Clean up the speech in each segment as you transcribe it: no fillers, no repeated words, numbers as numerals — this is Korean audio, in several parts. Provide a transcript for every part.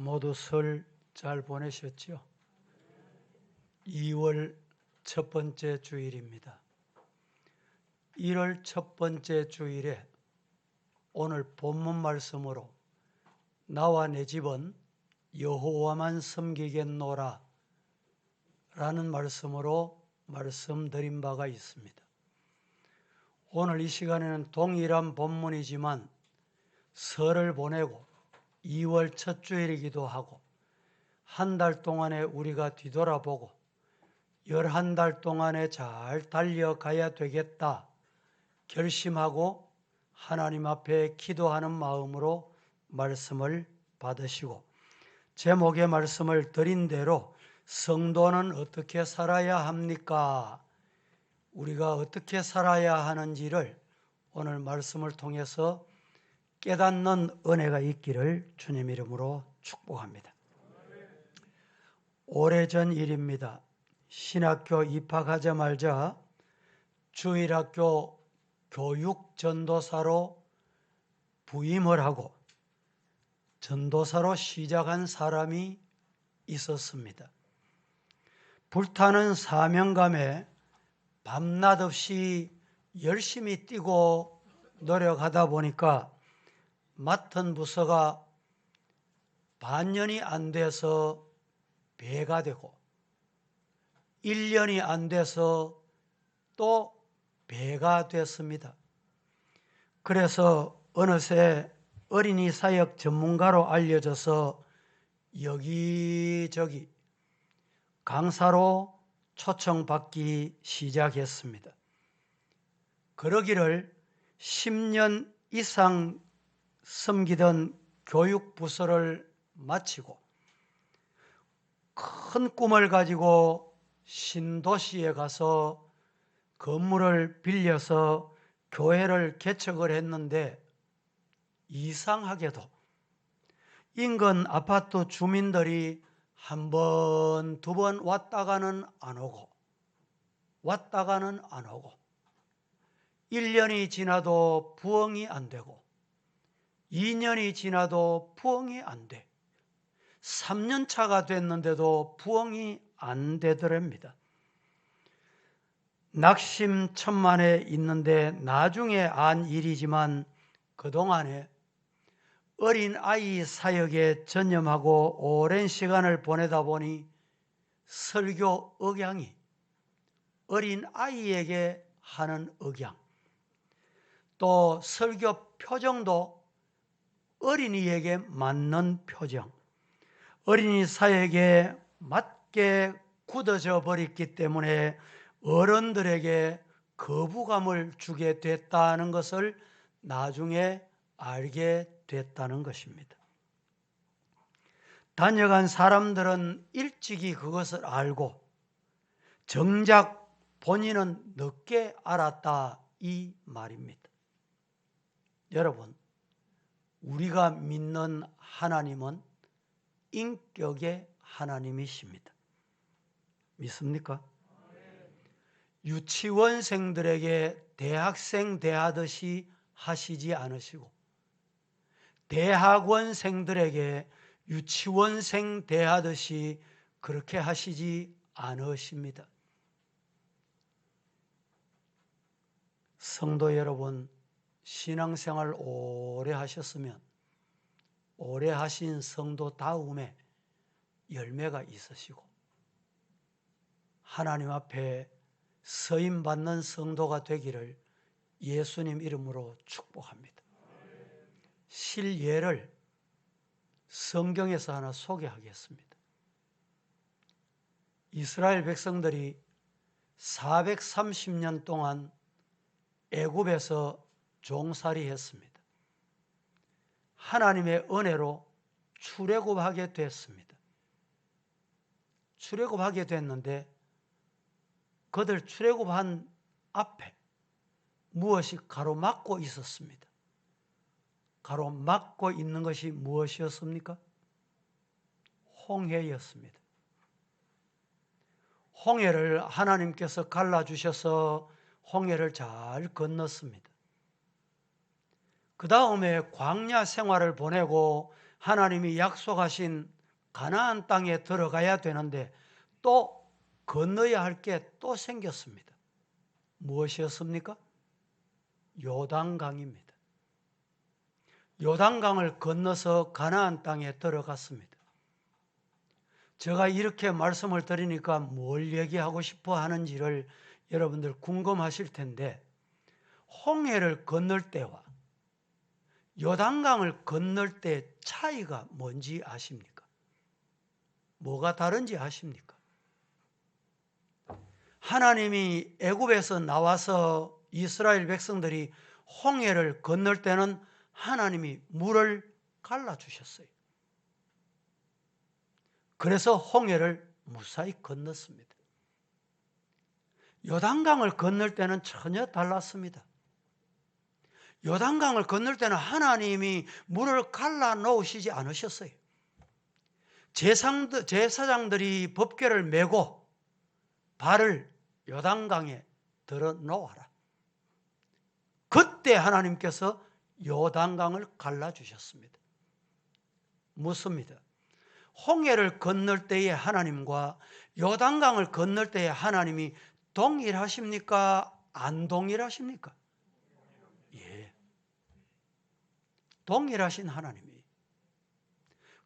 모두 설 잘 보내셨죠? 2월 첫 번째 주일입니다. 1월 첫 번째 주일에 오늘 본문 말씀으로 나와 내 집은 여호와만 섬기겠노라 라는 말씀으로 말씀드린 바가 있습니다. 오늘 이 시간에는 동일한 본문이지만 설을 보내고 2월 첫 주일이기도 하고 한 달 동안에 우리가 뒤돌아보고 11달 동안에 잘 달려가야 되겠다 결심하고 하나님 앞에 기도하는 마음으로 말씀을 받으시고 제목의 말씀을 드린 대로 성도는 어떻게 살아야 합니까? 우리가 어떻게 살아야 하는지를 오늘 말씀을 통해서 깨닫는 은혜가 있기를 주님 이름으로 축복합니다. 오래전 일입니다. 신학교 입학하자마자 주일학교 교육전도사로 부임을 하고 전도사로 시작한 사람이 있었습니다. 불타는 사명감에 밤낮 없이 열심히 뛰고 노력하다 보니까 맡은 부서가 반년이 안 돼서 배가 되고 1년이 안 돼서 또 배가 됐습니다. 그래서 어느새 어린이 사역 전문가로 알려져서 여기저기 강사로 초청받기 시작했습니다. 그러기를 10년 이상 섬기던 교육부서를 마치고 큰 꿈을 가지고 신도시에 가서 건물을 빌려서 교회를 개척을 했는데 이상하게도 인근 아파트 주민들이 한 번, 두 번 왔다가는 안 오고 1년이 지나도 부흥이 안 되고 2년이 지나도 부흥이 안 돼. 3년 차가 됐는데도 부흥이 안 되더랍니다. 낙심천만에 있는데 나중에 안 일이지만 그동안에 어린아이 사역에 전념하고 오랜 시간을 보내다 보니 설교 억양이 어린아이에게 하는 억양, 또 설교 표정도 어린이에게 맞는 표정, 어린이 사역에 맞게 굳어져 버렸기 때문에 어른들에게 거부감을 주게 됐다는 것을 나중에 알게 됐다는 것입니다. 다녀간 사람들은 일찍이 그것을 알고 정작 본인은 늦게 알았다 이 말입니다. 여러분, 우리가 믿는 하나님은 인격의 하나님이십니다. 믿습니까? 유치원생들에게 대학생 대하듯이 하시지 않으시고 대학원생들에게 유치원생 대하듯이 그렇게 하시지 않으십니다. 성도 여러분, 신앙생활 오래 하셨으면 오래 하신 성도다움에 열매가 있으시고 하나님 앞에 서임받는 성도가 되기를 예수님 이름으로 축복합니다. 실예를 성경에서 하나 소개하겠습니다. 이스라엘 백성들이 430년 동안 애굽에서 종살이했습니다. 하나님의 은혜로 출애굽하게 됐습니다. 출애굽하게 됐는데 그들 출애굽한 앞에 무엇이 가로막고 있었습니다. 가로막고 있는 것이 무엇이었습니까? 홍해였습니다. 홍해를 하나님께서 갈라주셔서 홍해를 잘 건넜습니다. 그 다음에 광야 생활을 보내고 하나님이 약속하신 가나안 땅에 들어가야 되는데 또 건너야 할 게 또 생겼습니다. 무엇이었습니까? 요단강입니다. 요단강을 건너서 가나안 땅에 들어갔습니다. 제가 이렇게 말씀을 드리니까 뭘 얘기하고 싶어 하는지를 여러분들 궁금하실 텐데, 홍해를 건널 때와 요단강을 건널 때 차이가 뭔지 아십니까? 뭐가 다른지 아십니까? 하나님이 애굽에서 나와서 이스라엘 백성들이 홍해를 건널 때는 하나님이 물을 갈라주셨어요. 그래서 홍해를 무사히 건넜습니다. 요단강을 건널 때는 전혀 달랐습니다. 요단강을 건널 때는 하나님이 물을 갈라 놓으시지 않으셨어요. 제사장들이 법궤를 메고 발을 요단강에 들어 놓아라. 그때 하나님께서 요단강을 갈라주셨습니다. 묻습니다. 홍해를 건널 때의 하나님과 요단강을 건널 때의 하나님이 동일하십니까? 안 동일하십니까? 예. 동일하신 하나님이.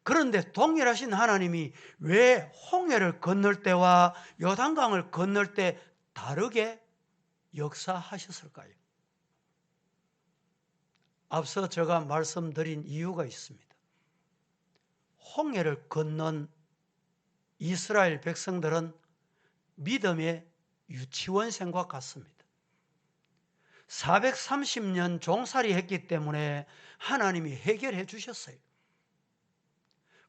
그런데 동일하신 하나님이 왜 홍해를 건널 때와 요단강을 건널 때 다르게 역사하셨을까요? 앞서 제가 말씀드린 이유가 있습니다. 홍해를 건넌 이스라엘 백성들은 믿음의 유치원생과 같습니다. 430년 종살이 했기 때문에 하나님이 해결해 주셨어요.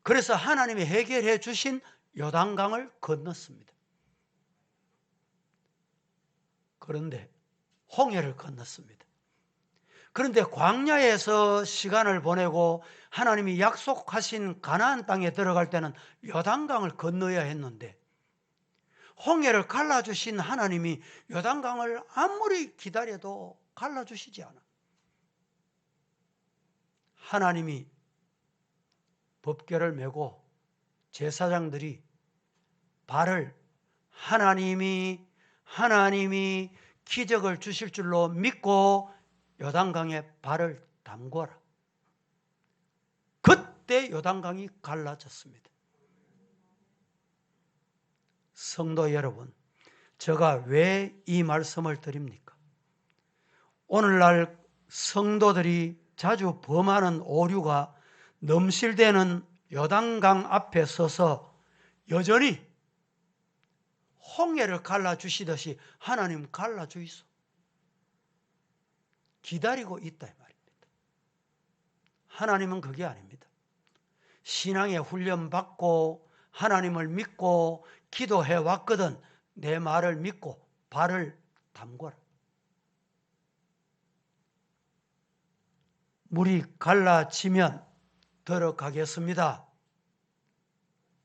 그래서 하나님이 해결해 주신 요단강을 건넜습니다. 그런데 홍해를 건넜습니다. 그런데 광야에서 시간을 보내고 하나님이 약속하신 가나안 땅에 들어갈 때는 요단강을 건너야 했는데, 홍해를 갈라주신 하나님이 요단강을 아무리 기다려도 갈라주시지 않아. 하나님이 법궤를 메고 제사장들이 발을 하나님이 기적을 주실 줄로 믿고 요단강에 발을 담궈라. 그때 요단강이 갈라졌습니다. 성도 여러분, 제가 왜 이 말씀을 드립니까? 오늘날 성도들이 자주 범하는 오류가 넘실대는 요단강 앞에 서서 여전히 홍해를 갈라주시듯이 하나님 갈라주이소, 기다리고 있다 이 말입니다. 하나님은 그게 아닙니다. 신앙의 훈련 받고 하나님을 믿고 기도해 왔거든 내 말을 믿고 발을 담궈라. 물이 갈라지면 들어가겠습니다.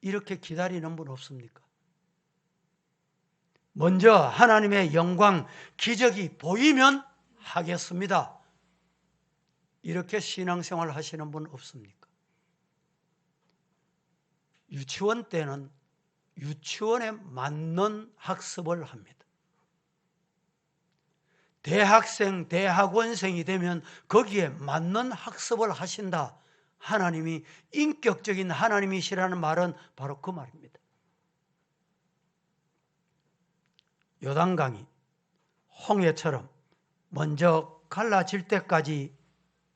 이렇게 기다리는 분 없습니까? 먼저 하나님의 영광, 기적이 보이면 하겠습니다. 이렇게 신앙생활 하시는 분 없습니까? 유치원 때는 유치원에 맞는 학습을 합니다. 대학생, 대학원생이 되면 거기에 맞는 학습을 하신다. 하나님이 인격적인 하나님이시라는 말은 바로 그 말입니다. 요단강이 홍해처럼 먼저 갈라질 때까지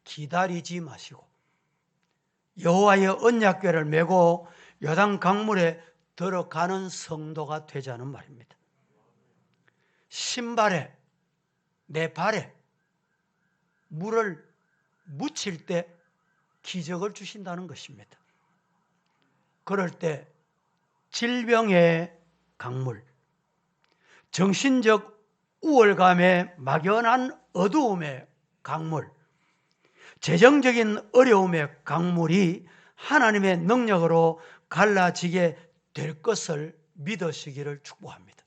기다리지 마시고 여호와의 언약궤를 메고 요단 강물에 들어가는 성도가 되자는 말입니다. 신발에, 내 발에 물을 묻힐 때 기적을 주신다는 것입니다. 그럴 때 질병의 강물, 정신적 우월감에 막연한 어두움의 강물, 재정적인 어려움의 강물이 하나님의 능력으로 갈라지게 될 것을 믿으시기를 축복합니다.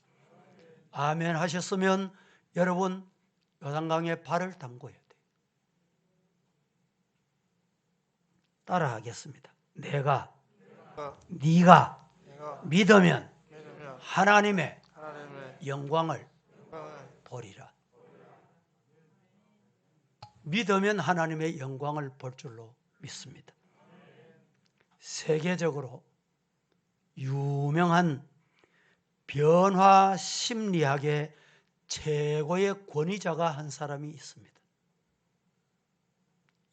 아멘 하셨으면 여러분 요단강에 발을 담궈야 돼요. 따라하겠습니다. 내가 네가 네가 믿으면 믿으면 하나님의 하나님의 영광을 영광을 보리라. 믿으면 하나님의 영광을 볼 줄로 믿습니다. 세계적으로 유명한 변화 심리학의 최고의 권위자가 한 사람이 있습니다.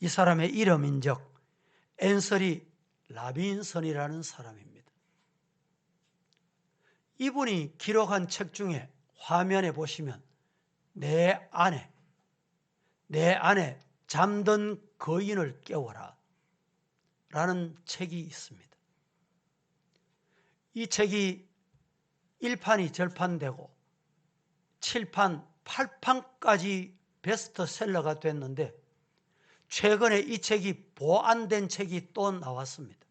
이 사람의 이름인즉 앤서니 라빈슨이라는 사람입니다. 이분이 기록한 책 중에 화면에 보시면 내 안에 잠든 거인을 깨워라 라는 책이 있습니다. 이 책이 1판이 절판되고 7판, 8판까지 베스트셀러가 됐는데 최근에 이 책이 보완된 책이 또 나왔습니다.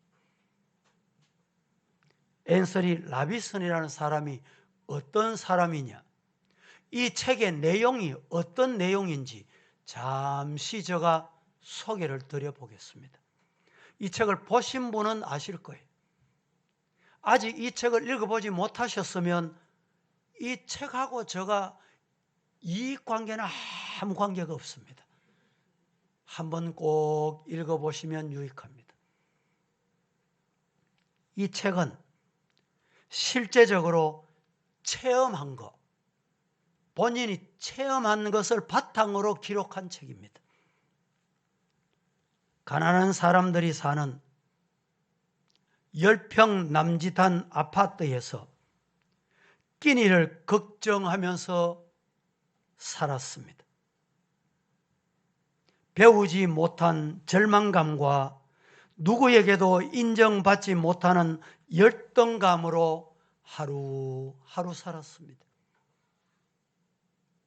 앤서니 라빈슨이라는 사람이 어떤 사람이냐, 이 책의 내용이 어떤 내용인지 잠시 제가 소개를 드려보겠습니다. 이 책을 보신 분은 아실 거예요. 아직 이 책을 읽어보지 못하셨으면 이 책하고 제가 이익관계는 아무 관계가 없습니다. 한번 꼭 읽어보시면 유익합니다. 이 책은 실제적으로 체험한 것, 본인이 체험한 것을 바탕으로 기록한 책입니다. 가난한 사람들이 사는 10평 남짓한 아파트에서 끼니를 걱정하면서 살았습니다. 배우지 못한 절망감과 누구에게도 인정받지 못하는 열등감으로 하루하루 살았습니다.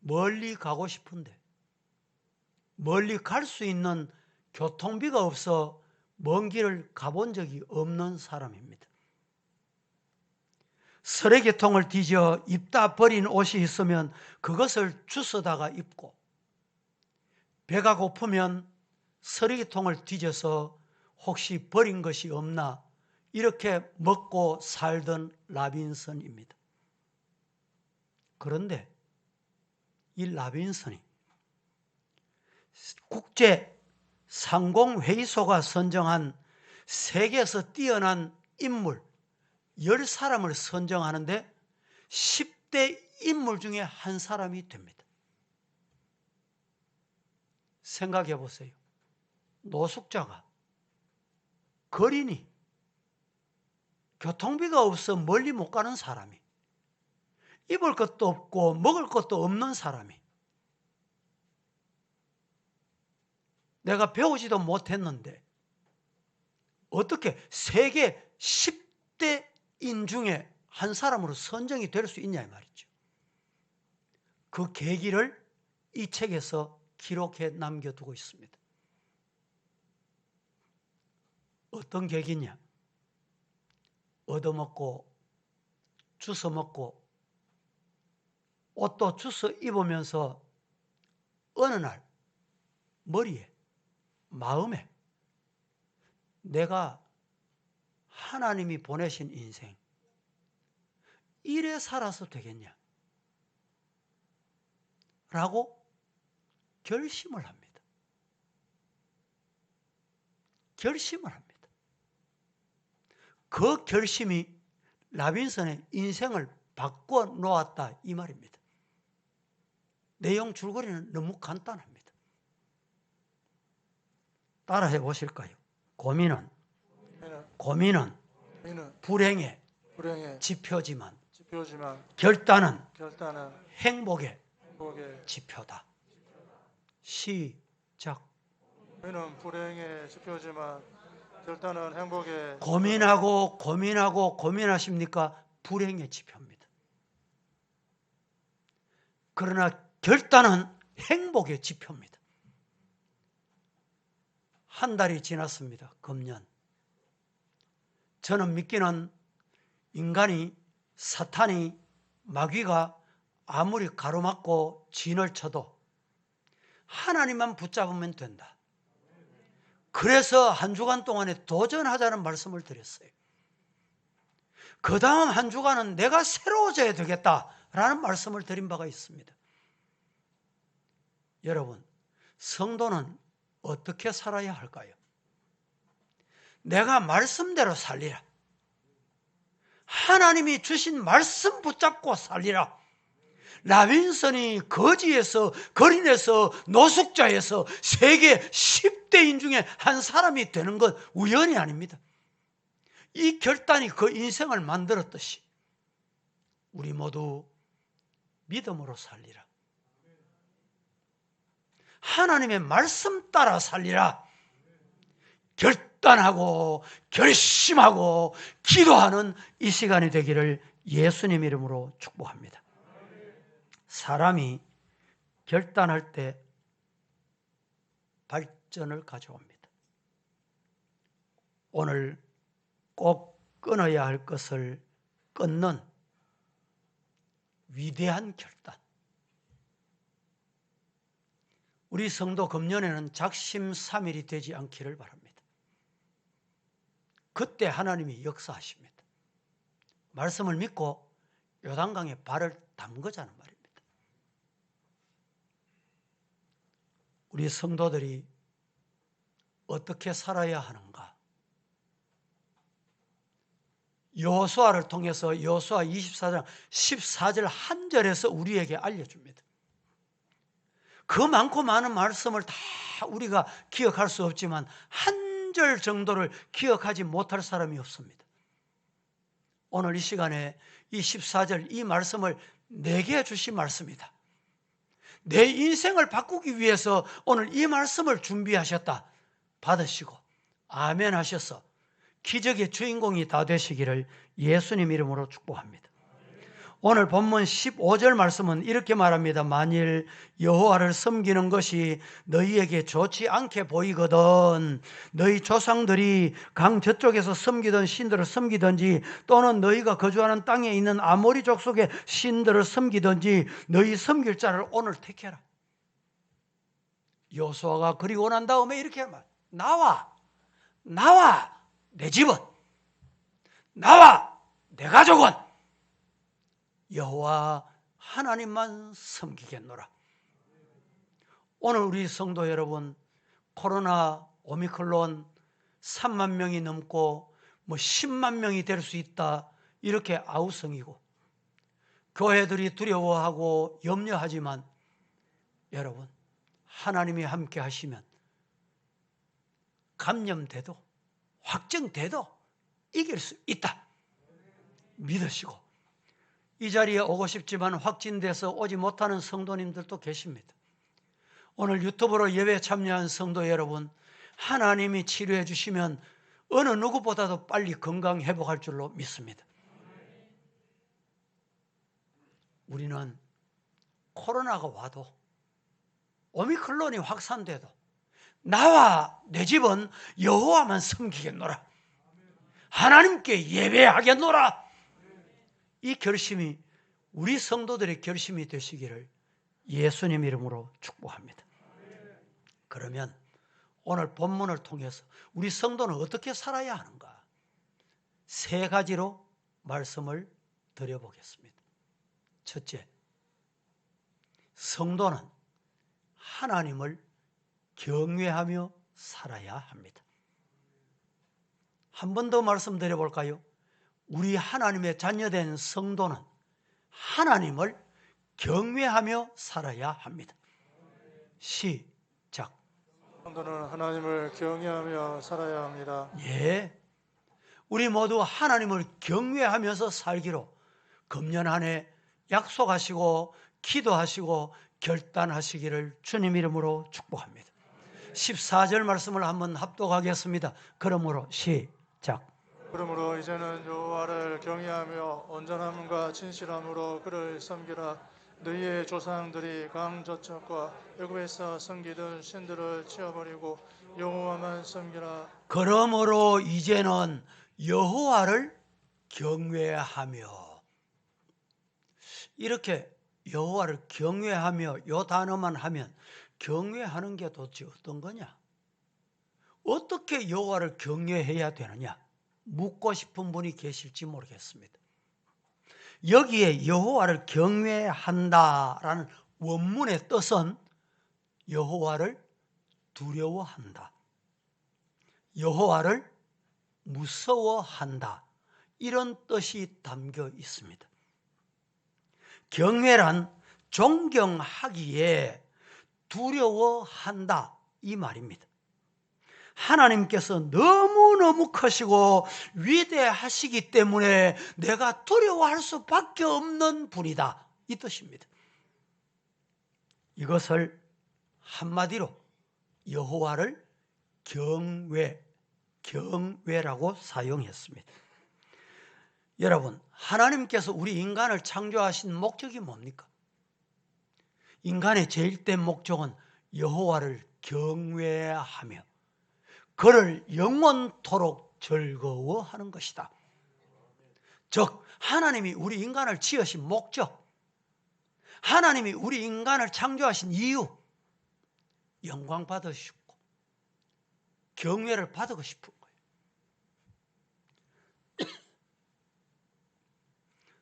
멀리 가고 싶은데 멀리 갈 수 있는 교통비가 없어 먼 길을 가본 적이 없는 사람입니다. 쓰레기통을 뒤져 입다 버린 옷이 있으면 그것을 주워다가 입고, 배가 고프면 쓰레기통을 뒤져서 혹시 버린 것이 없나 이렇게 먹고 살던 라빈슨입니다. 그런데 이 라빈슨이 국제 상공회의소가 선정한 세계에서 뛰어난 인물 10사람을 선정하는데 10대 인물 중에 한 사람이 됩니다. 생각해 보세요. 노숙자가, 거린이, 교통비가 없어 멀리 못 가는 사람이, 입을 것도 없고 먹을 것도 없는 사람이, 내가 배우지도 못했는데 어떻게 세계 10대인 중에 한 사람으로 선정이 될 수 있냐 이 말이죠. 그 계기를 이 책에서 기록해 남겨두고 있습니다. 어떤 계기냐? 얻어먹고 주워먹고 옷도 주워 입으면서 어느 날 머리에, 마음에 내가 하나님이 보내신 인생 이래 살아서 되겠냐? 라고 결심을 합니다. 결심을 합니다. 그 결심이 라빈슨의 인생을 바꿔 놓았다 이 말입니다. 내용 줄거리는 너무 간단합니다. 따라해 보실까요? 고민은 불행의 지표지만 결단은 행복의 지표다. 시작. 고민은 불행의 지표지만 결단은 행복의. 고민하십니까? 불행의 지표입니다. 그러나 결단은 행복의 지표입니다. 한 달이 지났습니다. 금년. 저는 믿기는 인간이, 사탄이, 마귀가 아무리 가로막고 진을 쳐도 하나님만 붙잡으면 된다. 그래서 한 주간 동안에 도전하자는 말씀을 드렸어요. 그 다음 한 주간은 내가 새로워져야 되겠다라는 말씀을 드린 바가 있습니다. 여러분, 성도는 어떻게 살아야 할까요? 내가 말씀대로 살리라. 하나님이 주신 말씀 붙잡고 살리라. 라빈슨이 거지에서, 거린에서, 노숙자에서 세계 10대인 중에 한 사람이 되는 건 우연이 아닙니다. 이 결단이 그 인생을 만들었듯이 우리 모두 믿음으로 살리라. 하나님의 말씀 따라 살리라. 결단하고 결심하고 기도하는 이 시간이 되기를 예수님 이름으로 축복합니다. 사람이 결단할 때 발전을 가져옵니다. 오늘 꼭 끊어야 할 것을 끊는 위대한 결단. 우리 성도 금년에는 작심삼일이 되지 않기를 바랍니다. 그때 하나님이 역사하십니다. 말씀을 믿고 요단강에 발을 담그자는 말입니다. 우리 성도들이 어떻게 살아야 하는가? 여호수아를 통해서 여호수아 24장 14절 한 절에서 우리에게 알려줍니다. 그 많고 많은 말씀을 다 우리가 기억할 수 없지만 한 절 정도를 기억하지 못할 사람이 없습니다. 오늘 이 시간에 이 14절 이 말씀을 내게 주신 말씀이다. 내 인생을 바꾸기 위해서 오늘 이 말씀을 준비하셨다. 받으시고 아멘 하셔서 기적의 주인공이 다 되시기를 예수님 이름으로 축복합니다. 오늘 본문 15절 말씀은 이렇게 말합니다. 만일 여호와를 섬기는 것이 너희에게 좋지 않게 보이거든 너희 조상들이 강 저쪽에서 섬기던 신들을 섬기든지 또는 너희가 거주하는 땅에 있는 아모리 족속의 신들을 섬기든지 너희 섬길 자를 오늘 택해라. 여호수아가 그리고 난 다음에 이렇게 말 나와 내 집은 나와 내 가족은 여호와 하나님만 섬기겠노라. 오늘 우리 성도 여러분 코로나 오미크론 3만 명이 넘고 10만 명이 될 수 있다 이렇게 아우성이고 교회들이 두려워하고 염려하지만 여러분 하나님이 함께 하시면 감염돼도 확정돼도 이길 수 있다 믿으시고 이 자리에 오고 싶지만 확진돼서 오지 못하는 성도님들도 계십니다. 오늘 유튜브로 예배 참여한 성도 여러분 하나님이 치료해 주시면 어느 누구보다도 빨리 건강 회복할 줄로 믿습니다. 우리는 코로나가 와도 오미크론이 확산돼도 나와 내 집은 여호와만 섬기겠노라. 하나님께 예배하겠노라. 이 결심이 우리 성도들의 결심이 되시기를 예수님 이름으로 축복합니다. 그러면 오늘 본문을 통해서 우리 성도는 어떻게 살아야 하는가? 3가지로 말씀을 드려보겠습니다. 첫째, 성도는 하나님을 경외하며 살아야 합니다. 한 번 더 말씀드려볼까요? 우리 하나님의 자녀된 성도는 하나님을 경외하며 살아야 합니다. 시작. 성도는 하나님을 경외하며 살아야 합니다. 예, 우리 모두 하나님을 경외하면서 살기로 금년 한 해 약속하시고 기도하시고 결단하시기를 주님 이름으로 축복합니다. 14절 말씀을 한번 합독하겠습니다. 그러므로 시작. 그러므로 이제는 여호와를 경외하며 온전함과 진실함으로 그를 섬기라. 너희의 조상들이 강 저쪽과 애굽에서 섬기던 신들을 치워버리고 여호와만 섬기라. 그러므로 이제는 여호와를 경외하며, 이렇게 여호와를 경외하며 이 단어만 하면 경외하는 게 도대체 어떤 거냐? 어떻게 여호와를 경외해야 되느냐 묻고 싶은 분이 계실지 모르겠습니다. 여기에 여호와를 경외한다라는 원문의 뜻은 여호와를 두려워한다, 여호와를 무서워한다, 이런 뜻이 담겨 있습니다. 경외란 존경하기에 두려워한다 이 말입니다. 하나님께서 너무너무 크시고 위대하시기 때문에 내가 두려워할 수밖에 없는 분이다 이 뜻입니다. 이것을 한마디로 여호와를 경외라고 사용했습니다. 여러분, 하나님께서 우리 인간을 창조하신 목적이 뭡니까? 인간의 제일된 목적은 여호와를 경외하며 그를 영원토록 즐거워하는 것이다. 즉 하나님이 우리 인간을 지으신 목적, 하나님이 우리 인간을 창조하신 이유, 영광 받으시고 경외를 받고 싶은 거예요.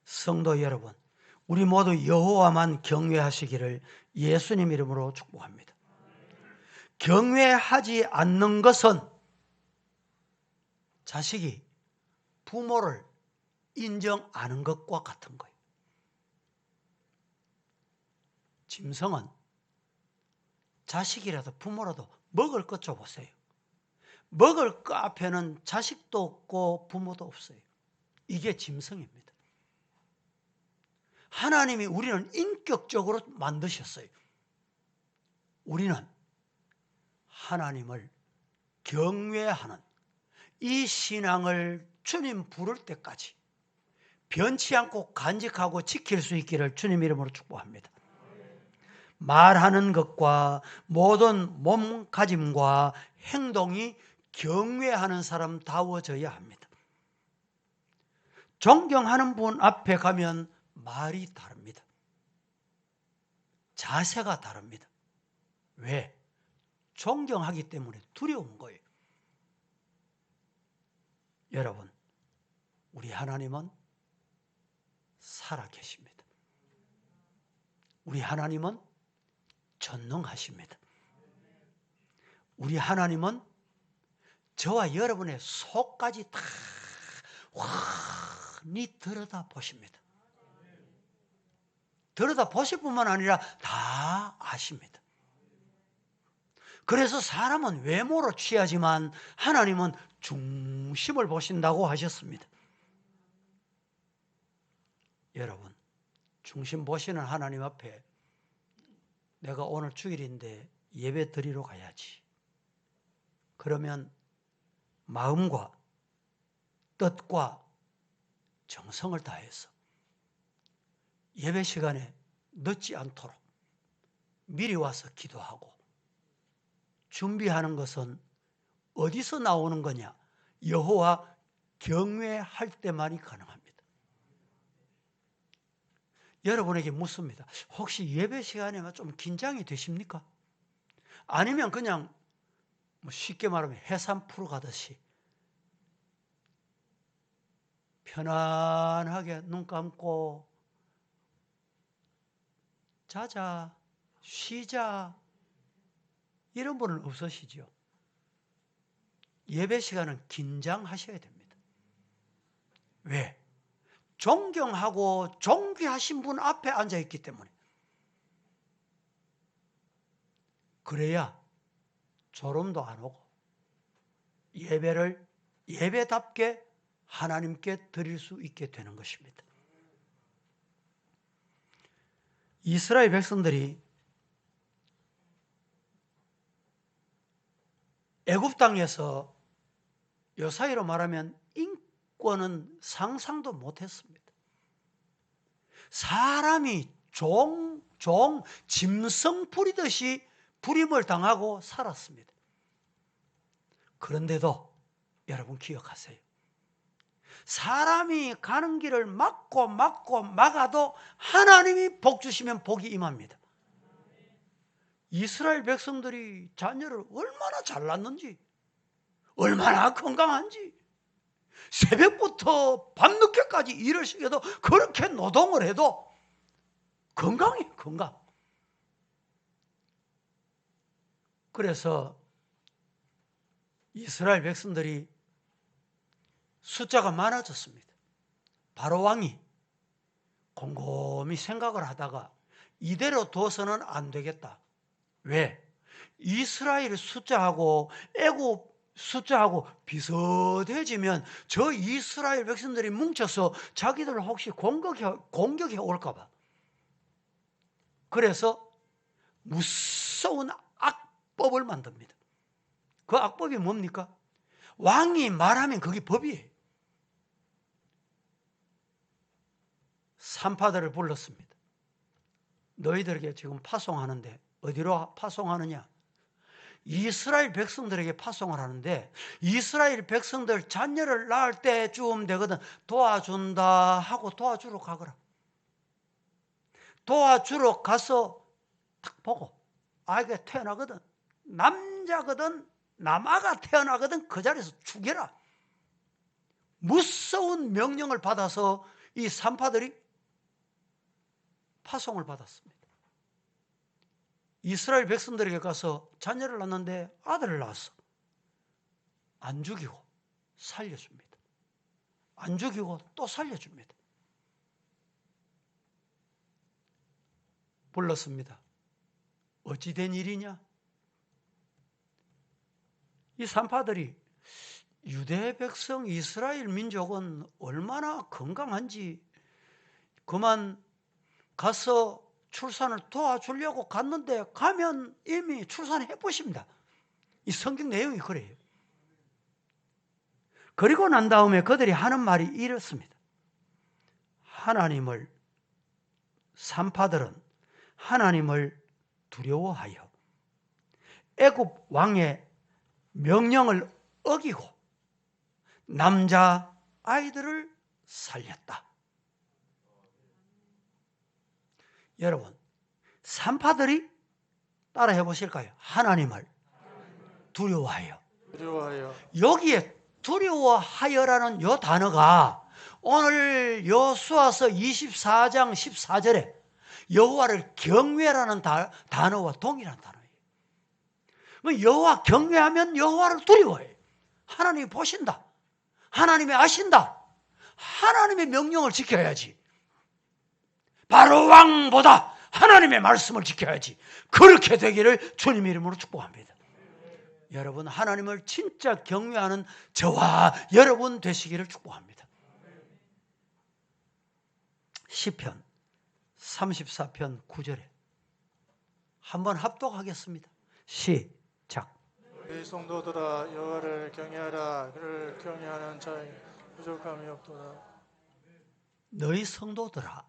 성도 여러분, 우리 모두 여호와만 경외하시기를 예수님 이름으로 축복합니다. 경외하지 않는 것은 자식이 부모를 인정 안 하는 것과 같은 거예요. 짐승은 자식이라도 부모라도 먹을 것 줘보세요. 먹을 것 앞에는 자식도 없고 부모도 없어요. 이게 짐승입니다. 하나님이 우리는 인격적으로 만드셨어요. 우리는 하나님을 경외하는 이 신앙을 주님 부를 때까지 변치 않고 간직하고 지킬 수 있기를 주님 이름으로 축복합니다. 말하는 것과 모든 몸가짐과 행동이 경외하는 사람다워져야 합니다. 존경하는 분 앞에 가면 말이 다릅니다. 자세가 다릅니다. 왜? 존경하기 때문에 두려운 거예요. 여러분, 우리 하나님은 살아계십니다. 우리 하나님은 전능하십니다. 우리 하나님은 저와 여러분의 속까지 다 환히 들여다보십니다. 들여다보실 뿐만 아니라 다 아십니다. 그래서 사람은 외모로 취하지만 하나님은 중심을 보신다고 하셨습니다. 여러분, 중심 보시는 하나님 앞에 내가 오늘 주일인데 예배 드리러 가야지. 그러면 마음과 뜻과 정성을 다해서 예배 시간에 늦지 않도록 미리 와서 기도하고 준비하는 것은 어디서 나오는 거냐? 여호와 경외할 때만이 가능합니다. 여러분에게 묻습니다. 혹시 예배 시간에 좀 긴장이 되십니까? 아니면 그냥 쉽게 말하면 해산 풀어 가듯이 편안하게 눈 감고 자자, 쉬자, 이런 분은 없으시죠? 예배 시간은 긴장하셔야 됩니다. 왜? 존경하고 존귀하신 분 앞에 앉아 있기 때문에. 그래야 졸음도 안 오고 예배를 예배답게 하나님께 드릴 수 있게 되는 것입니다. 이스라엘 백성들이 애굽 땅에서 요사이로 말하면 인권은 상상도 못했습니다. 사람이 짐승 부리듯이 부림을 당하고 살았습니다. 그런데도 여러분 기억하세요. 사람이 가는 길을 막아도 하나님이 복 주시면 복이 임합니다. 이스라엘 백성들이 자녀를 얼마나 잘났는지 얼마나 건강한지. 새벽부터 밤늦게까지 일을 시켜도 그렇게 노동을 해도 건강해, 건강. 그래서 이스라엘 백성들이 숫자가 많아졌습니다. 바로 왕이 곰곰이 생각을 하다가 이대로 둬서는 안 되겠다. 왜? 이스라엘 숫자하고 애굽 숫자하고 비슷해지면 저 이스라엘 백성들이 뭉쳐서 자기들 혹시 공격해 올까 봐. 그래서 무서운 악법을 만듭니다. 그 악법이 뭡니까? 왕이 말하면 그게 법이에요. 산파들을 불렀습니다. 너희들에게 지금 파송하는데 어디로 파송하느냐? 이스라엘 백성들에게 파송을 하는데 이스라엘 백성들 자녀를 낳을 때쯤 되거든 도와준다 하고 도와주러 가거라. 도와주러 가서 딱 보고 아이가 태어나거든, 남자거든 남아가 태어나거든 그 자리에서 죽여라. 무서운 명령을 받아서 이 산파들이 파송을 받았습니다. 이스라엘 백성들에게 가서 자녀를 낳는데 아들을 낳았어. 안 죽이고 살려줍니다. 안 죽이고 또 살려줍니다. 불렀습니다. 어찌 된 일이냐? 이 산파들이 유대 백성 이스라엘 민족은 얼마나 건강한지 그만 가서 출산을 도와주려고 갔는데 가면 이미 출산해 보십니다. 이 성경 내용이 그래요. 그리고 난 다음에 그들이 하는 말이 이렇습니다. 산파들은 하나님을 두려워하여 애굽 왕의 명령을 어기고 남자 아이들을 살렸다. 여러분, 산파들이 따라해 보실까요? 하나님을 두려워하여. 여기에 두려워하여라는 요 단어가 오늘 여호수아서 24장 14절에 여호와를 경외라는 단어와 동일한 단어예요. 여호와 경외하면 여호와를 두려워해요. 하나님이 보신다. 하나님이 아신다. 하나님의 명령을 지켜야지. 바로 왕보다 하나님의 말씀을 지켜야지. 그렇게 되기를 주님 이름으로 축복합니다. 여러분, 하나님을 진짜 경외하는 저와 여러분 되시기를 축복합니다. 시편 34편 9절에 한번 합독하겠습니다. 시작. 이 성도들아 여호와를 경외하라. 그를 경외하는 자의 부족함이 없도다. 너희 성도들아,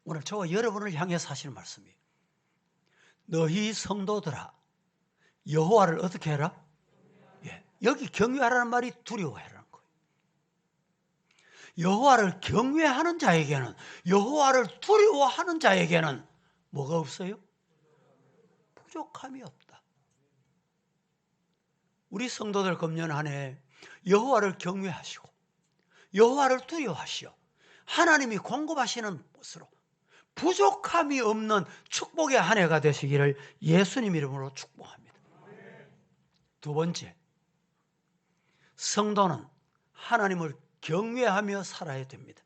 오늘 저와 여러분을 향해서 하시는 말씀이에요. 너희 성도들아 여호와를 어떻게 해라? 예, 여기 경외하라는 말이 두려워해라는 거예요. 여호와를 경외하는 자에게는, 여호와를 두려워하는 자에게는 뭐가 없어요? 부족함이 없다. 우리 성도들 금년 한 해 여호와를 경외하시고 여호와를 두려워하시오. 하나님이 공급하시는 것으로 부족함이 없는 축복의 한 해가 되시기를 예수님 이름으로 축복합니다. 두 번째, 성도는 하나님을 경외하며 살아야 됩니다.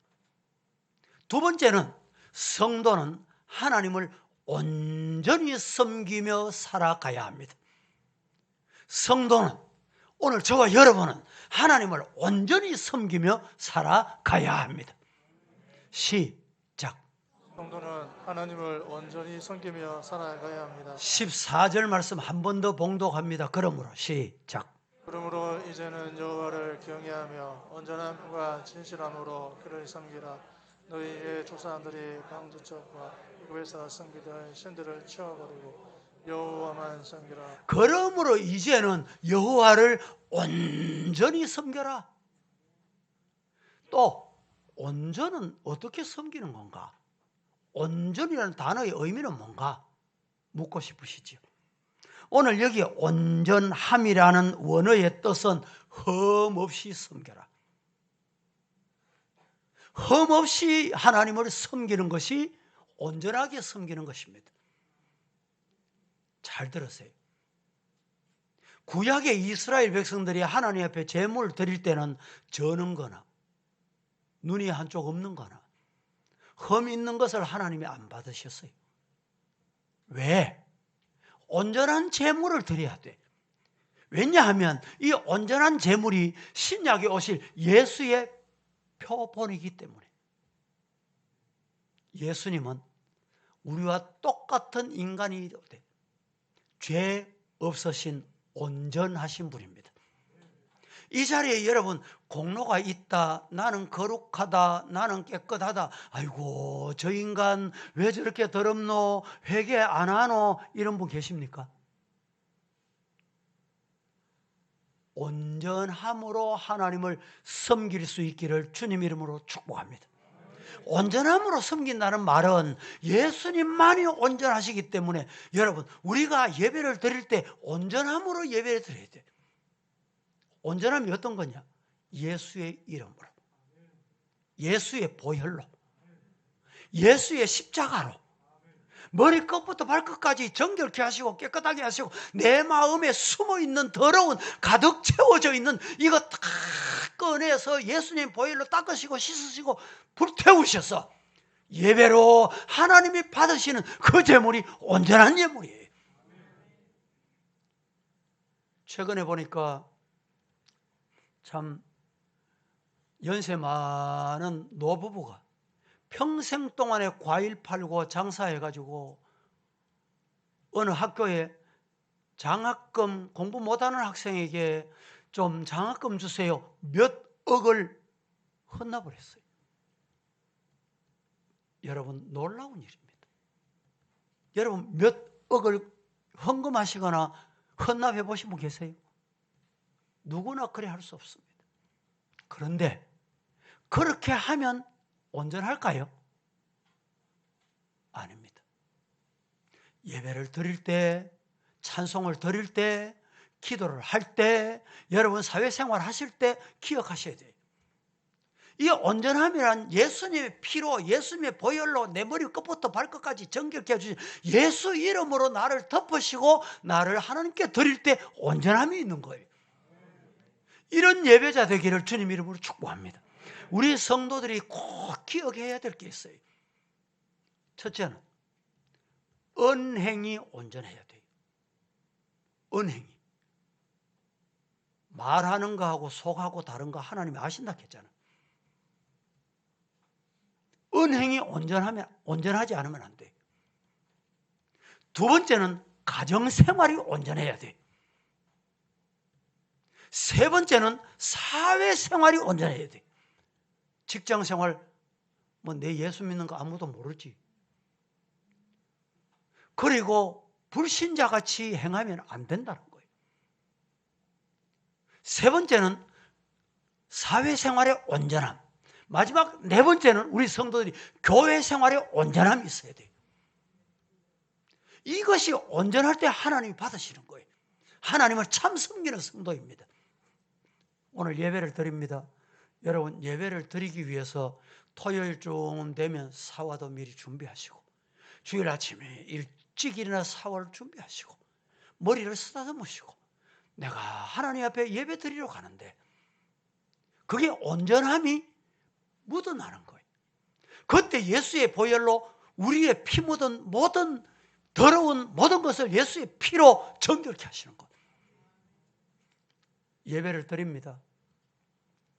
두 번째는 성도는 하나님을 온전히 섬기며 살아가야 합니다. 성도는, 오늘 저와 여러분은 하나님을 온전히 섬기며 살아가야 합니다. 시작. 성도는 하나님을 온전히 섬기며 살아가야 합니다. 14절 말씀 한 번 더 봉독합니다. 그러므로 시작. 그러므로 이제는 여호와를 경외하며 온전함과 진실함으로 그를 섬기라. 너희의 조상들이 강두척과 애굽에서 섬기던 신들을 치워버리고 여호와만 섬기라. 그러므로 이제는 여호와를 온전히 섬겨라. 또 온전은 어떻게 섬기는 건가? 온전이라는 단어의 의미는 뭔가 묻고 싶으시죠? 오늘 여기 온전함이라는 원어의 뜻은 흠없이 섬겨라. 흠없이 하나님을 섬기는 것이 온전하게 섬기는 것입니다. 잘 들으세요. 구약의 이스라엘 백성들이 하나님 앞에 제물을 드릴 때는 저는 거나 눈이 한쪽 없는 거나 흠 있는 것을 하나님이 안 받으셨어요. 왜? 온전한 제물을 드려야 돼. 왜냐하면 이 온전한 제물이 신약에 오실 예수의 표본이기 때문에. 예수님은 우리와 똑같은 인간이 돼. 죄 없으신 온전하신 분입니다. 이 자리에 여러분 공로가 있다, 나는 거룩하다, 나는 깨끗하다, 아이고 저 인간 왜 저렇게 더럽노, 회개 안 하노, 이런 분 계십니까? 온전함으로 하나님을 섬길 수 있기를 주님 이름으로 축복합니다. 온전함으로 섬긴다는 말은 예수님만이 온전하시기 때문에 여러분 우리가 예배를 드릴 때 온전함으로 예배를 드려야 돼요. 온전함이 어떤 거냐? 예수의 이름으로, 예수의 보혈로, 예수의 십자가로 머리끝부터 발끝까지 정결케 하시고 깨끗하게 하시고 내 마음에 숨어있는 더러운 가득 채워져 있는 이거 다 꺼내서 예수님 보혈로 닦으시고 씻으시고 불태우셔서 예배로 하나님이 받으시는 그 제물이 온전한 제물이에요. 최근에 보니까 참 연세 많은 노부부가 평생 동안에 과일 팔고 장사해가지고 어느 학교에 장학금, 공부 못하는 학생에게 좀 장학금 주세요, 몇 억을 헌납을 했어요. 여러분 놀라운 일입니다. 여러분 몇 억을 헌금하시거나 헌납해 보신 분 계세요? 누구나 그래 할 수 없습니다. 그런데 그렇게 하면 온전할까요? 아닙니다. 예배를 드릴 때, 찬송을 드릴 때, 기도를 할 때, 여러분 사회생활 하실 때 기억하셔야 돼요. 이 온전함이란 예수님의 피로, 예수님의 보혈로 내 머리 끝부터 발끝까지 정결케 해주신 예수 이름으로 나를 덮으시고 나를 하나님께 드릴 때 온전함이 있는 거예요. 이런 예배자 되기를 주님 이름으로 축복합니다. 우리 성도들이 꼭 기억해야 될 게 있어요. 첫째는 언행이 온전해야 돼요. 언행이. 말하는 거하고 속하고 다른 거 하나님이 아신다 했잖아요. 언행이 온전하지 않으면 안 돼요. 두 번째는 가정생활이 온전해야 돼요. 세 번째는 사회생활이 온전해야 돼요. 직장생활, 뭐 내 예수 믿는 거 아무도 모르지. 그리고 불신자같이 행하면 안 된다는 거예요. 세 번째는 사회생활의 온전함. 마지막 네 번째는 우리 성도들이 교회생활의 온전함이 있어야 돼요. 이것이 온전할 때 하나님이 받으시는 거예요. 하나님을 참 섬기는 성도입니다. 오늘 예배를 드립니다. 여러분 예배를 드리기 위해서 토요일쯤 되면 사화도 미리 준비하시고 주일 아침에 일찍 일어나 사화를 준비하시고 머리를 쓰다듬으시고 내가 하나님 앞에 예배 드리러 가는데 그게 온전함이 묻어나는 거예요. 그때 예수의 보혈로 우리의 피 묻은 모든 더러운 모든 것을 예수의 피로 정결케 하시는 거예요. 예배를 드립니다.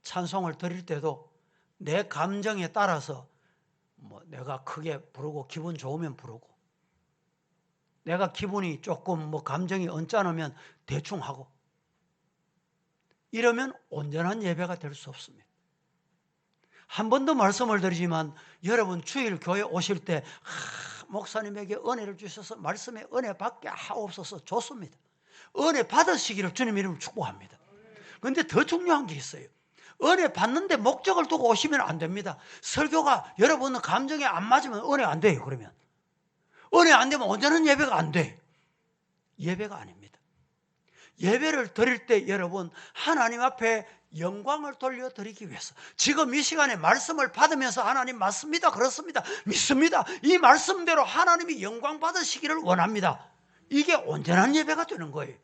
찬송을 드릴 때도 내 감정에 따라서 뭐 내가 크게 부르고 기분 좋으면 부르고 내가 기분이 조금 뭐 감정이 언짢으면 대충 하고 이러면 온전한 예배가 될 수 없습니다. 한 번 더 말씀을 드리지만 여러분 주일 교회 오실 때 목사님에게 은혜를 주셔서 말씀에 은혜 받게 하옵소서 좋습니다. 은혜 받으시기를 주님 이름으로 축복합니다. 그런데 더 중요한 게 있어요. 은혜 받는데 목적을 두고 오시면 안 됩니다. 설교가 여러분은 감정에 안 맞으면 은혜 안 돼요. 그러면 은혜 안 되면 온전한 예배가 안 돼요. 예배가 아닙니다. 예배를 드릴 때 여러분 하나님 앞에 영광을 돌려드리기 위해서 지금 이 시간에 말씀을 받으면서 하나님 맞습니다, 그렇습니다, 믿습니다, 이 말씀대로 하나님이 영광 받으시기를 원합니다. 이게 온전한 예배가 되는 거예요.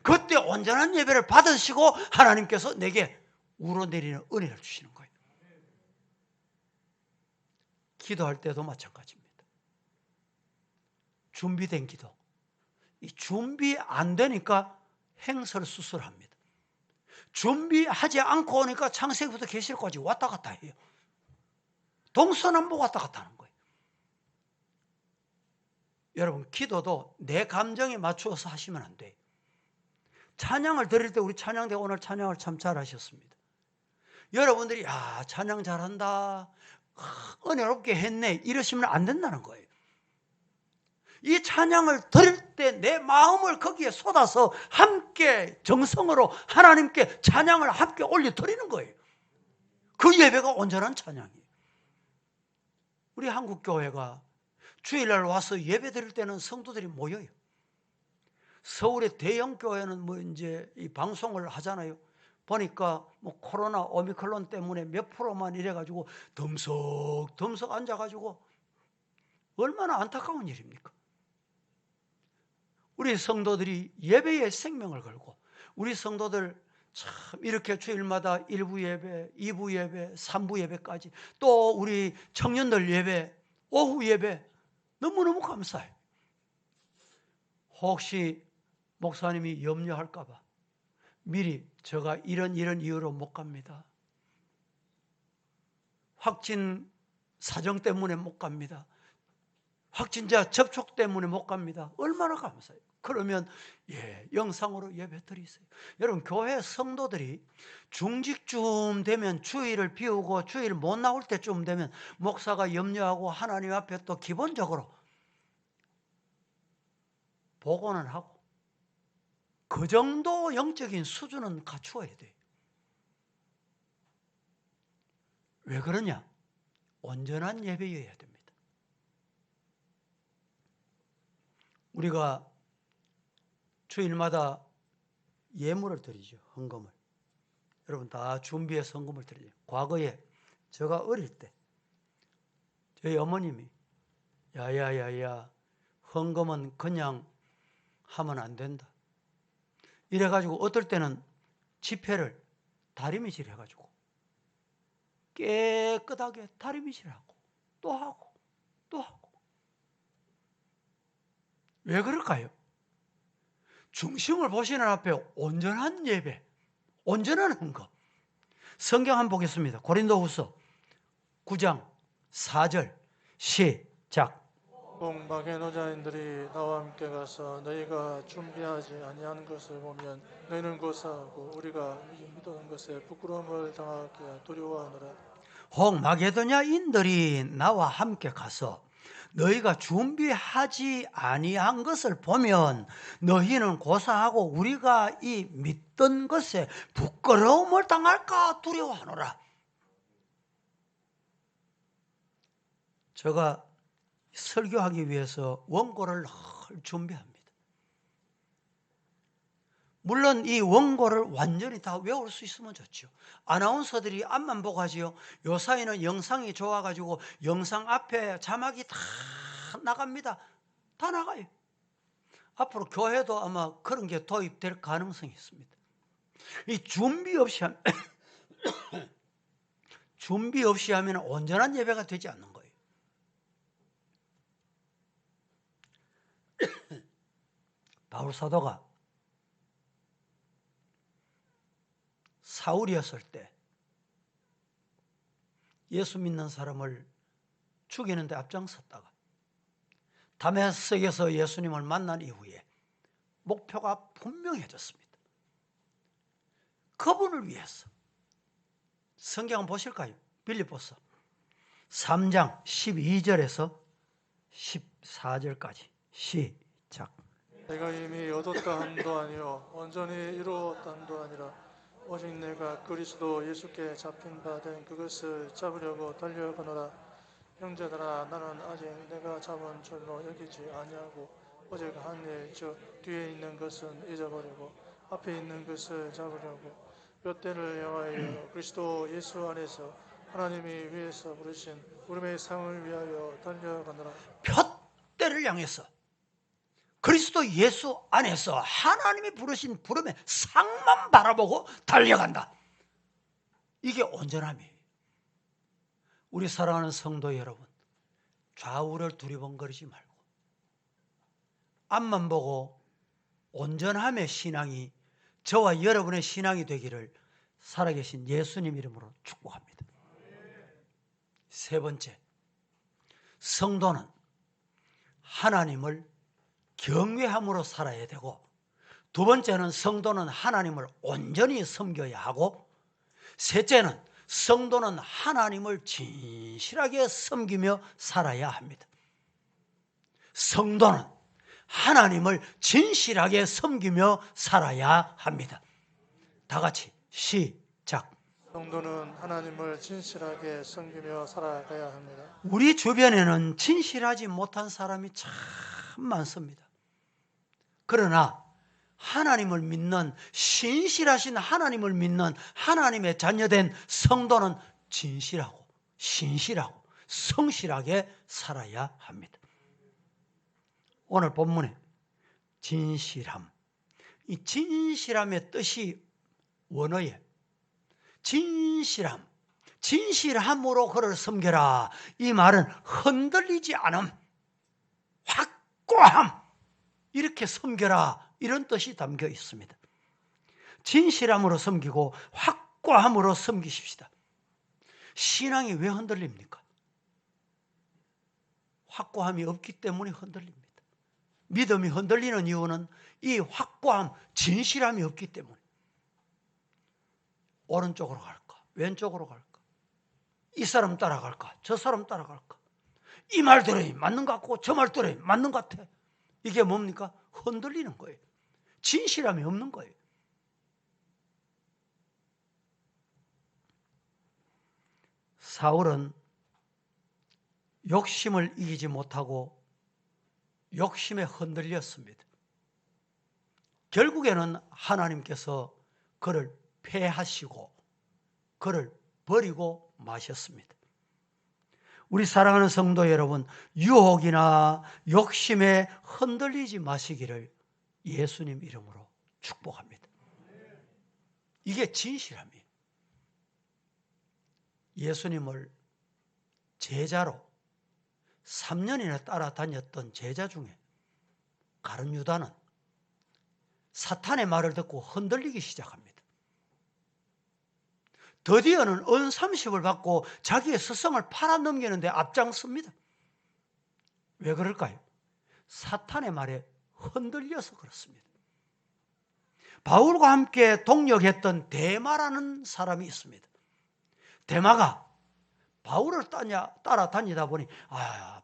그때 온전한 예배를 받으시고 하나님께서 내게 우러내리는 은혜를 주시는 거예요. 기도할 때도 마찬가지입니다. 준비된 기도. 이 준비 안 되니까 행설수설합니다. 준비하지 않고 오니까 창세기부터 계시록까지 왔다 갔다 해요. 동서남북 왔다 갔다 하는 거예요. 여러분 기도도 내 감정에 맞추어서 하시면 안 돼요. 찬양을 드릴 때 우리 찬양대 오늘 찬양을 참 잘하셨습니다. 여러분들이 찬양 잘한다, 은혜롭게 했네 이러시면 안 된다는 거예요. 이 찬양을 드릴 때 내 마음을 거기에 쏟아서 함께 정성으로 하나님께 찬양을 함께 올려드리는 거예요. 그 예배가 온전한 찬양이에요. 우리 한국교회가 주일날 와서 예배 드릴 때는 성도들이 모여요. 서울의 대형 교회는 이제 이 방송을 하잖아요. 보니까 코로나 오미크론 때문에 몇 프로만 이래가지고 덤석덤석 앉아가지고 얼마나 안타까운 일입니까? 우리 성도들이 예배에 생명을 걸고 우리 성도들 참 이렇게 주일마다 1부 예배, 2부 예배, 3부 예배까지 또 우리 청년들 예배, 오후 예배 너무너무 감사해요. 혹시 목사님이 염려할까 봐 미리 제가 이런 이유로 못 갑니다. 확진 사정 때문에 못 갑니다. 확진자 접촉 때문에 못 갑니다. 얼마나 감사해요. 그러면 영상으로 예배 드리세요. 여러분 교회 성도들이 중직쯤 되면 주일을 비우고 주일 못 나올 때쯤 되면 목사가 염려하고 하나님 앞에 또 기본적으로 보고는 하고 그 정도 영적인 수준은 갖추어야 돼요. 왜 그러냐? 온전한 예배여야 됩니다. 우리가 주일마다 예물을 드리죠. 헌금을. 여러분 다 준비해서 헌금을 드리죠. 과거에 제가 어릴 때 저희 어머님이 야야야야 헌금은 그냥 하면 안 된다. 이래가지고 어떨 때는 지폐를 다리미질 해가지고 깨끗하게 다리미질하고 또 하고 또 하고. 왜 그럴까요? 중심을 보시는 앞에 온전한 예배, 온전한 헌금. 성경 한번 보겠습니다. 고린도후서 9장 4절 시작. 꼭 마게도냐인들이 나와 함께 가서 너희가 준비하지 아니한 것을 보면 너희는 고사하고 우리가 믿었던 것에 부끄러움을 당하기에 두려워하노라. 혹 마게도냐인들이 나와 함께 가서 너희가 준비하지 아니한 것을 보면 너희는 고사하고 우리가 이 믿던 것에 부끄러움을 당할까 두려워하노라. 제가 설교하기 위해서 원고를 늘 준비합니다. 물론 이 원고를 완전히 다 외울 수 있으면 좋죠. 아나운서들이 앞만 보고 하지요. 요 사이는 영상이 좋아가지고 영상 앞에 자막이 다 나갑니다. 다 나가요. 앞으로 교회도 아마 그런 게 도입될 가능성이 있습니다. 이 준비 없이 하면 준비 없이 하면 온전한 예배가 되지 않는 거예요. 바울 사도가 사울이었을 때 예수 믿는 사람을 죽이는데 앞장섰다가 다메섹에서 예수님을 만난 이후에 목표가 분명해졌습니다. 그분을 위해서 성경 한번 보실까요? 빌립보서 3장 12절에서 14절까지 시작. 내가 이미 얻었다 함도 아니요 온전히 이루었다 함도 아니라 오직 내가 그리스도 예수께 잡힌 바 된 그것을 잡으려고 달려가노라. 형제들아 나는 아직 내가 잡은 줄로 여기지 아니하고 오직 한 일 즉 뒤에 있는 것은 잊어버리고 앞에 있는 것을 잡으려고 뼈대를 향하여 그리스도 예수 안에서 하나님이 위에서 부르신 부름의 상을 위하여 달려가노라. 푯대를 향해서 그리스도 예수 안에서 하나님이 부르신 부름의 상만 바라보고 달려간다. 이게 온전함이에요. 우리 사랑하는 성도 여러분, 좌우를 두리번거리지 말고 앞만 보고 온전함의 신앙이 저와 여러분의 신앙이 되기를 살아계신 예수님 이름으로 축복합니다. 세 번째, 성도는 하나님을 경외함으로 살아야 되고, 두 번째는 성도는 하나님을 온전히 섬겨야 하고, 셋째는 성도는 하나님을 진실하게 섬기며 살아야 합니다. 성도는 하나님을 진실하게 섬기며 살아야 합니다. 다 같이 시작. 성도는 하나님을 진실하게 섬기며 살아가야 합니다. 우리 주변에는 진실하지 못한 사람이 참 많습니다. 그러나 하나님을 믿는, 신실하신 하나님을 믿는 하나님의 자녀된 성도는 진실하고 신실하고 성실하게 살아야 합니다. 오늘 본문에 진실함, 이 진실함의 뜻이 원어에 진실함, 진실함으로 그를 섬겨라. 이 말은 흔들리지 않음, 확고함, 이렇게 섬겨라, 이런 뜻이 담겨 있습니다. 진실함으로 섬기고 확고함으로 섬기십시다. 신앙이 왜 흔들립니까? 확고함이 없기 때문에 흔들립니다. 믿음이 흔들리는 이유는 이 확고함, 진실함이 없기 때문에. 오른쪽으로 갈까? 왼쪽으로 갈까? 이 사람 따라갈까? 저 사람 따라갈까? 이 말 들어야 맞는 것 같고 저 말 들어야 맞는 것 같아. 이게 뭡니까? 흔들리는 거예요. 진실함이 없는 거예요. 사울은 욕심을 이기지 못하고 욕심에 흔들렸습니다. 결국에는 하나님께서 그를 패하시고 그를 버리고 마셨습니다. 우리 사랑하는 성도 여러분, 유혹이나 욕심에 흔들리지 마시기를 예수님 이름으로 축복합니다. 이게 진실함이에요. 예수님을 제자로 3년이나 따라다녔던 제자 중에 가룟 유다는 사탄의 말을 듣고 흔들리기 시작합니다. 드디어는 은 30을 받고 자기의 스승을 팔아넘기는데 앞장섭니다. 왜 그럴까요? 사탄의 말에 흔들려서 그렇습니다. 바울과 함께 동역했던 데마라는 사람이 있습니다. 데마가 바울을 따라다니다 보니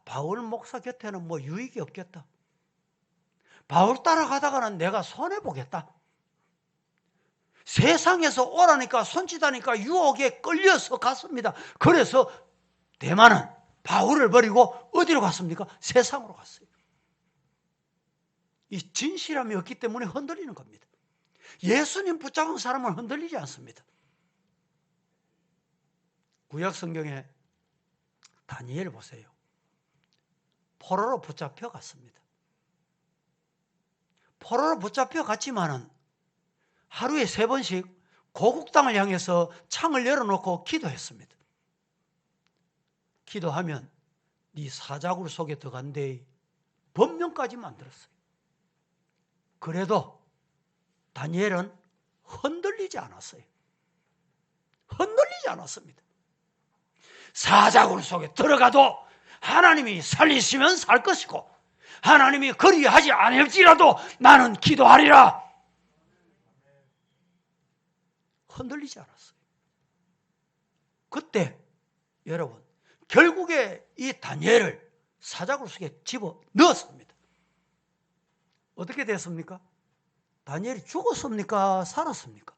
바울 목사 곁에는 뭐 유익이 없겠다. 바울 따라가다가는 내가 손해보겠다. 세상에서 오라니까 손짓하니까 유혹에 끌려서 갔습니다. 그래서 데마는 바울을 버리고 어디로 갔습니까? 세상으로 갔어요. 이 진실함이 없기 때문에 흔들리는 겁니다. 예수님 붙잡은 사람은 흔들리지 않습니다. 구약 성경에 다니엘 보세요. 포로로 붙잡혀 갔습니다. 포로로 붙잡혀 갔지만은 하루에 3번씩 고국 땅을 향해서 창을 열어놓고 기도했습니다. 기도하면 네 사자굴 속에 들어간대 법령까지 만들었어요. 그래도 다니엘은 흔들리지 않았어요. 흔들리지 않았습니다. 사자굴 속에 들어가도 하나님이 살리시면 살 것이고 하나님이 그리하지 않을지라도 나는 기도하리라. 흔들리지 않았어요. 그때 여러분 결국에 이 다니엘을 사자굴 속에 집어 넣었습니다. 어떻게 됐습니까? 다니엘이 죽었습니까? 살았습니까?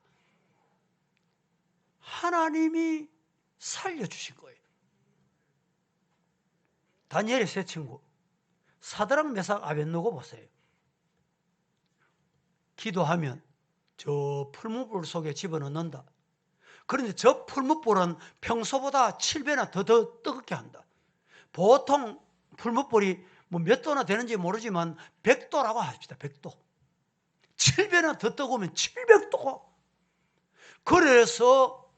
하나님이 살려주신 거예요. 다니엘의 세 친구 사드락 메삭 아벳느고 보세요. 기도하면 저 풀무불 속에 집어넣는다. 그런데 저 풀무불은 평소보다 7배나 더 뜨겁게 한다. 보통 풀무불이 뭐 몇 도나 되는지 모르지만 100도라고 합시다. 100도. 7배나 더 뜨거우면 700도가. 그래서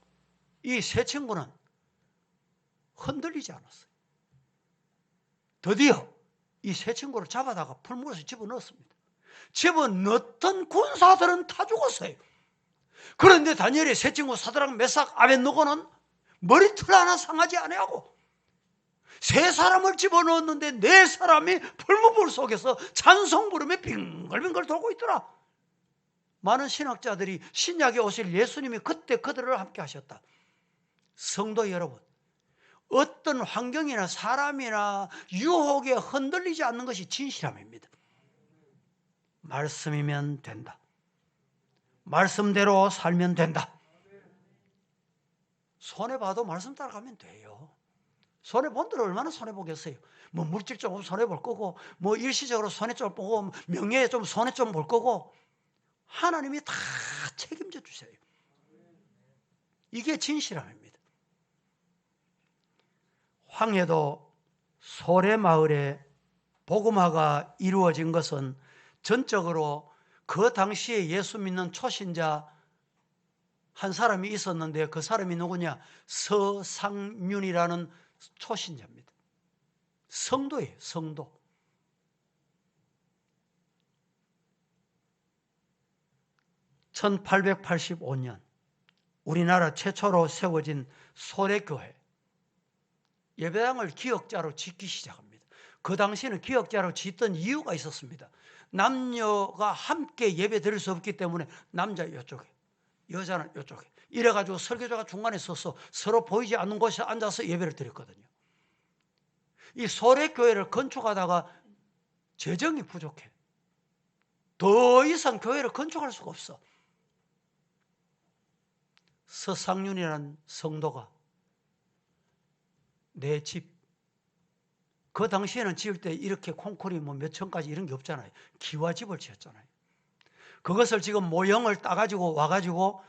이 세 친구는 흔들리지 않았어요. 드디어 이 세 친구를 잡아다가 풀무불에 집어넣었습니다. 집어넣었던 군사들은 다 죽었어요. 그런데 다니엘의 세 친구 사드락, 메삭, 아벳느고는 머리털 하나 상하지 아니하고 세 사람을 집어넣었는데 네 사람이 풀무불 속에서 찬송 부르며 빙글빙글 돌고 있더라. 많은 신학자들이 신약에 오실 예수님이 그때 그들을 함께 하셨다. 성도 여러분, 어떤 환경이나 사람이나 유혹에 흔들리지 않는 것이 진실함입니다. 말씀이면 된다. 말씀대로 살면 된다. 손해봐도 말씀 따라가면 돼요. 손해본들 얼마나 손해보겠어요. 뭐 물질적으로 손해볼 거고, 뭐 일시적으로 손해 좀 보고, 명예에 좀 손해 좀 볼 거고, 하나님이 다 책임져 주세요. 이게 진실함입니다. 황해도 소래마을에 복음화가 이루어진 것은 전적으로 그 당시에 예수 믿는 초신자 한 사람이 있었는데 그 사람이 누구냐? 서상륜이라는 초신자입니다. 성도예요, 성도. (1885년) 우리나라 최초로 세워진 소래교회, 예배당을 기역자로 짓기 시작합니다. 그 당시에는 기역자로 짓던 이유가 있었습니다. 남녀가 함께 예배 드릴 수 없기 때문에 남자 이쪽에, 여자는 이쪽에, 이래가지고 설교자가 중간에 서서 서로 보이지 않는 곳에 앉아서 예배를 드렸거든요. 이 소래교회를 건축하다가 재정이 부족해. 더 이상 교회를 건축할 수가 없어. 서상륜이라는 성도가 내 집, 그 당시에는 지을 때 이렇게 콘크리트 뭐 몇 층까지 이런 게 없잖아요. 기와집을 지었잖아요. 그것을 지금 모형을 따가지고 와가지고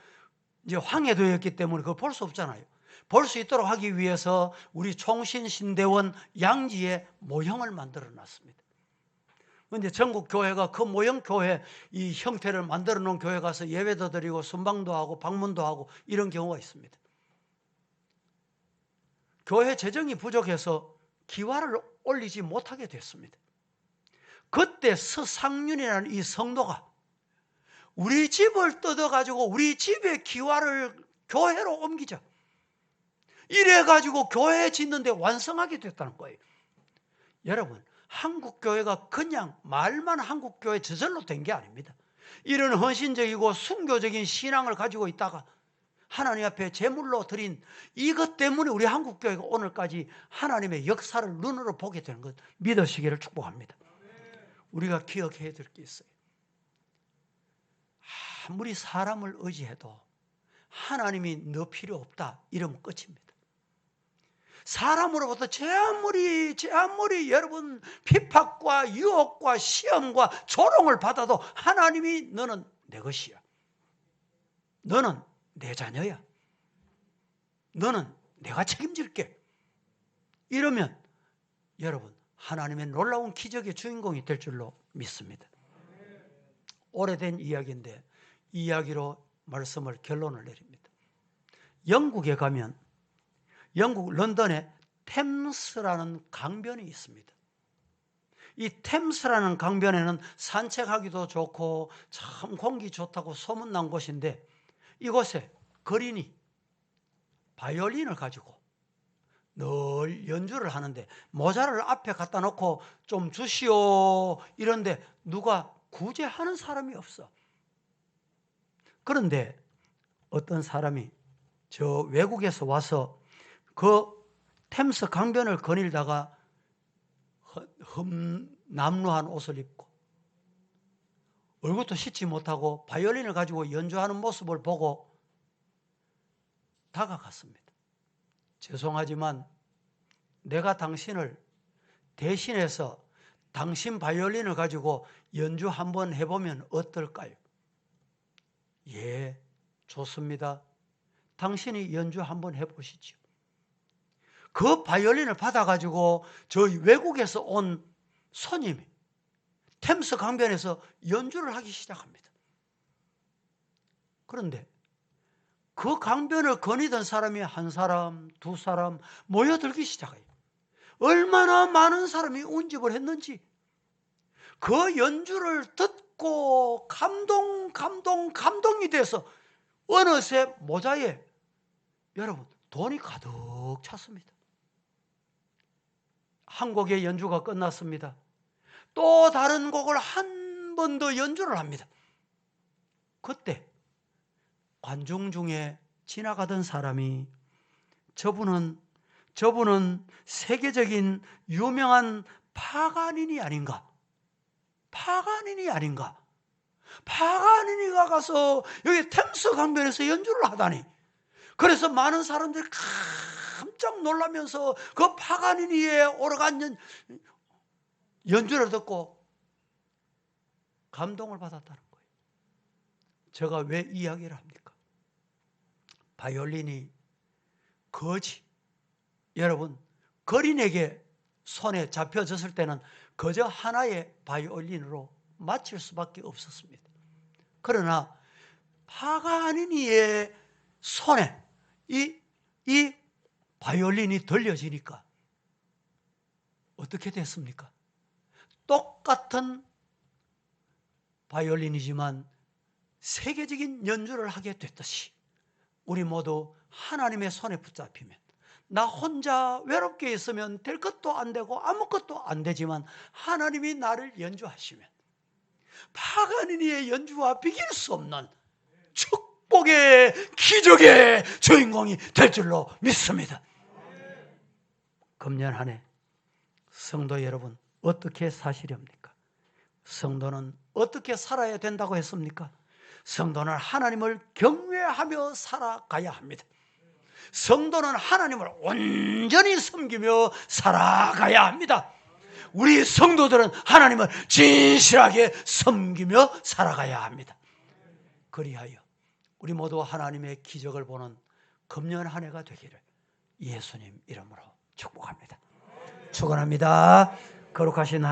이제 황해도였기 때문에 그걸 볼 수 없잖아요. 볼 수 있도록 하기 위해서 우리 총신신대원 양지에 모형을 만들어 놨습니다. 그런데 전국 교회가 그 모형 교회 이 형태를 만들어 놓은 교회 가서 예배도 드리고 순방도 하고 방문도 하고 이런 경우가 있습니다. 교회 재정이 부족해서 기와를 올리지 못하게 됐습니다. 그때 서상륜이라는 이 성도가 우리 집을 뜯어가지고 우리 집의 기와를 교회로 옮기자. 이래가지고 교회 짓는데 완성하게 됐다는 거예요. 여러분, 한국교회가 그냥 말만 한국교회 저절로 된 게 아닙니다. 이런 헌신적이고 순교적인 신앙을 가지고 있다가 하나님 앞에 제물로 드린 이것 때문에 우리 한국교회가 오늘까지 하나님의 역사를 눈으로 보게 되는 것 믿으시기를 축복합니다. 우리가 기억해야 될 게 있어요. 아무리 사람을 의지해도 하나님이 너 필요 없다 이러면 끝입니다. 사람으로부터 제 아무리 여러분 핍박과 유혹과 시험과 조롱을 받아도 하나님이 너는 내 것이야. 너는 내 자녀야. 너는 내가 책임질게. 이러면 여러분 하나님의 놀라운 기적의 주인공이 될 줄로 믿습니다. 오래된 이야기인데 이 이야기로 말씀을 결론을 내립니다. 영국에 가면 영국 런던에 템스라는 강변이 있습니다. 이 템스라는 강변에는 산책하기도 좋고 참 공기 좋다고 소문난 곳인데 이곳에 거린이 바이올린을 가지고 늘 연주를 하는데 모자를 앞에 갖다 놓고 좀 주시오 이런데 누가 구제하는 사람이 없어. 그런데 어떤 사람이 저 외국에서 와서 그 템스 강변을 거닐다가 남루한 옷을 입고 얼굴도 씻지 못하고 바이올린을 가지고 연주하는 모습을 보고 다가갔습니다. 죄송하지만 내가 당신을 대신해서 당신 바이올린을 가지고 연주 한번 해보면 어떨까요? 예, 좋습니다. 당신이 연주 한번 해보시죠. 그 바이올린을 받아가지고 저희 외국에서 온 손님이 템스 강변에서 연주를 하기 시작합니다. 그런데 그 강변을 거니던 사람이 한 사람, 두 사람 모여들기 시작해요. 얼마나 많은 사람이 운집을 했는지 그 연주를 듣고 감동이 돼서 어느새 모자에 여러분 돈이 가득 찼습니다. 한 곡의 연주가 끝났습니다. 또 다른 곡을 한 번 더 연주를 합니다. 그때 관중 중에 지나가던 사람이 저분은 세계적인 유명한 파가니니 아닌가? 파가니니가 가서 여기 템스 강변에서 연주를 하다니. 그래서 많은 사람들이 깜짝 놀라면서 그 파가니니의 오르간 연주를 듣고 감동을 받았다는 거예요. 제가 왜 이야기를 합니까? 바이올린이 거지. 여러분, 거린에게 손에 잡혀졌을 때는 그저 하나의 바이올린으로 마칠 수밖에 없었습니다. 그러나 파가니니의 손에 이 바이올린이 들려지니까 어떻게 됐습니까? 똑같은 바이올린이지만 세계적인 연주를 하게 됐듯이 우리 모두 하나님의 손에 붙잡히면 나 혼자 외롭게 있으면 될 것도 안 되고 아무것도 안 되지만 하나님이 나를 연주하시면 파가니니의 연주와 비길 수 없는 축복의 기적의 주인공이 될 줄로 믿습니다. 금년 한 해 성도 여러분 어떻게 사시렵니까? 성도는 어떻게 살아야 된다고 했습니까? 성도는 하나님을 경외하며 살아가야 합니다. 성도는 하나님을 온전히 섬기며 살아가야 합니다. 우리 성도들은 하나님을 진실하게 섬기며 살아가야 합니다. 그리하여 우리 모두 하나님의 기적을 보는 금년 한 해가 되기를 예수님 이름으로 축복합니다. 축원합니다. 거룩하신